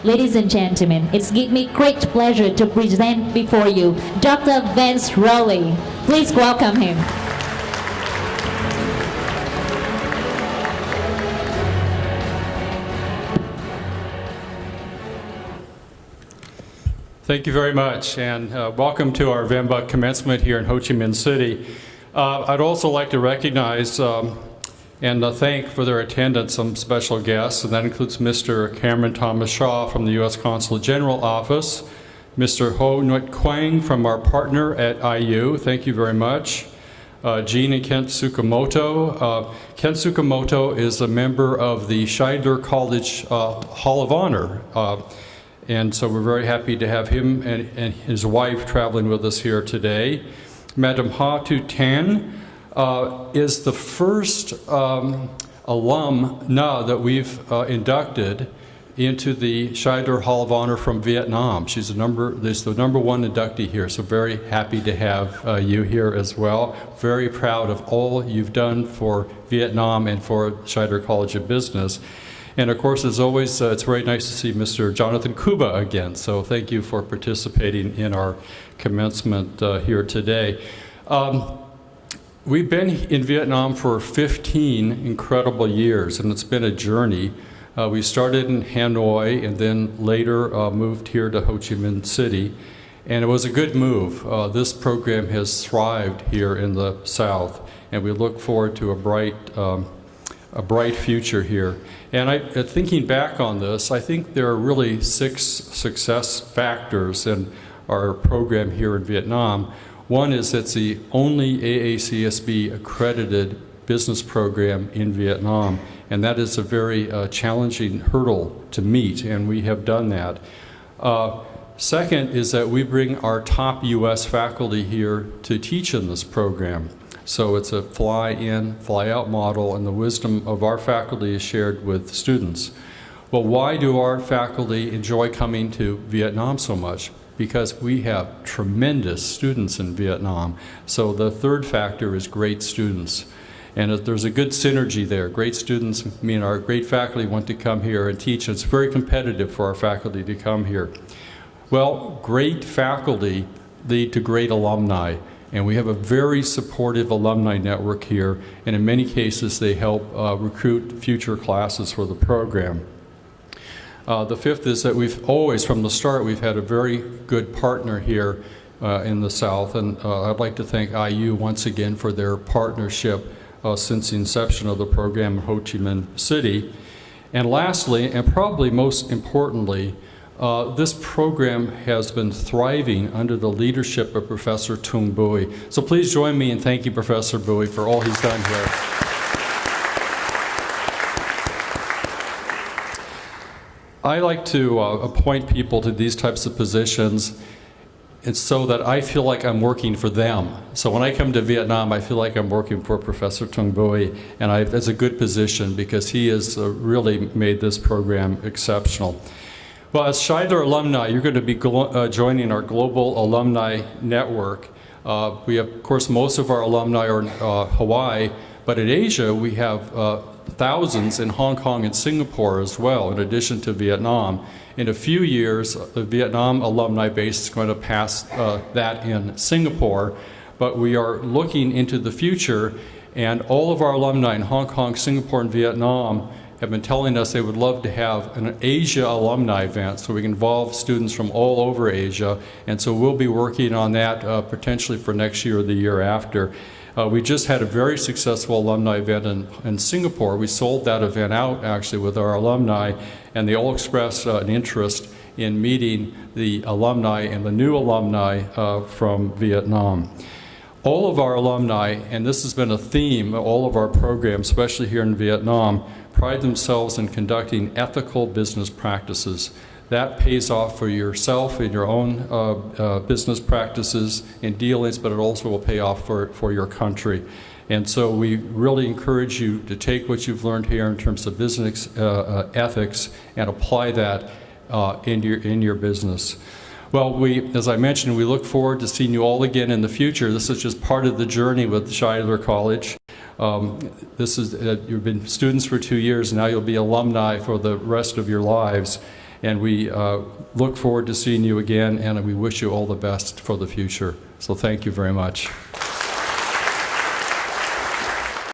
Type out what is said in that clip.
Ladies and gentlemen, it's gives me great pleasure to present before you Dr. Vance Roley. Please welcome him. Thank you very much, and welcome to our VEMBA commencement here in Ho Chi Minh City. I'd also like to recognize and thank for their attendance some special guests, and that includes Mr. Cameron Thomas Shaw from the U.S. Consulate General Office, Mr. Ho Nguyen Quang from our partner at IU, thank you very much, Jean and Kent Tsukamoto. Kent Tsukamoto is a member of the Scheidler College Hall of Honor. And so we're very happy to have him and his wife traveling with us here today. Madam Ha Tu Tan is the first alumna that we've inducted into the Scheidler Hall of Honor from Vietnam. She's the number one inductee here, so very happy to have you here as well. Very proud of all you've done for Vietnam and for Scheidler College of Business. And of course, as always, it's very nice to see Mr. Jonathan Kuba again. So thank you for participating in our commencement here today. We've been in Vietnam for 15 incredible years, and it's been a journey. We started in Hanoi and then later moved here to Ho Chi Minh City. And it was a good move. This program has thrived here in the South, and we look forward to a bright future here. And thinking back on this, I think there are really 6 success factors in our program here in Vietnam. One is it's the only AACSB accredited business program in Vietnam, and that is a very challenging hurdle to meet, and we have done that. Second is that we bring our top U.S. faculty here to teach in this program. So it's a fly-in, fly-out model, and the wisdom of our faculty is shared with students. Well, why do our faculty enjoy coming to Vietnam so much? Because we have tremendous students in Vietnam. So the third factor is great students. And there's a good synergy there. Great students mean our great faculty want to come here and teach. It's very competitive for our faculty to come here. Well, great faculty lead to great alumni. And we have a very supportive alumni network here, and in many cases they help recruit future classes for the program. The fifth is that we've always, from the start, we've had a very good partner here in the South, and I'd like to thank IU once again for their partnership since the inception of the program in Ho Chi Minh City. And lastly, and probably most importantly, this program has been thriving under the leadership of Professor Tung Bui. So please join me in thanking Professor Bui for all he's done here. I like to appoint people to these types of positions it's so that I feel like I'm working for them. So when I come to Vietnam, I feel like I'm working for Professor Tung Bui, and that's a good position because he has really made this program exceptional. Well, as Scheidler alumni, you're going to be joining our global alumni network. We have, of course, most of our alumni are in Hawaii, but in Asia we have thousands in Hong Kong and Singapore as well, in addition to Vietnam. In a few years, the Vietnam alumni base is going to pass that in Singapore, but we are looking into the future, and all of our alumni in Hong Kong, Singapore, and Vietnam have been telling us they would love to have an Asia alumni event so we can involve students from all over Asia, and so we'll be working on that potentially for next year or the year after. We just had a very successful alumni event in Singapore. We sold that event out actually with our alumni, and they all expressed an interest in meeting the alumni and the new alumni from Vietnam. All of our alumni, and this has been a theme of all of our programs, especially here in Vietnam, pride themselves in conducting ethical business practices. That pays off for yourself in your own business practices and dealings, but it also will pay off for your country. And so we really encourage you to take what you've learned here in terms of business ethics and apply that in your business. Well, as I mentioned, we look forward to seeing you all again in the future. This is just part of the journey with Scheidler College. You've been students for 2 years, now you'll be alumni for the rest of your lives. And we look forward to seeing you again, and we wish you all the best for the future. So thank you very much.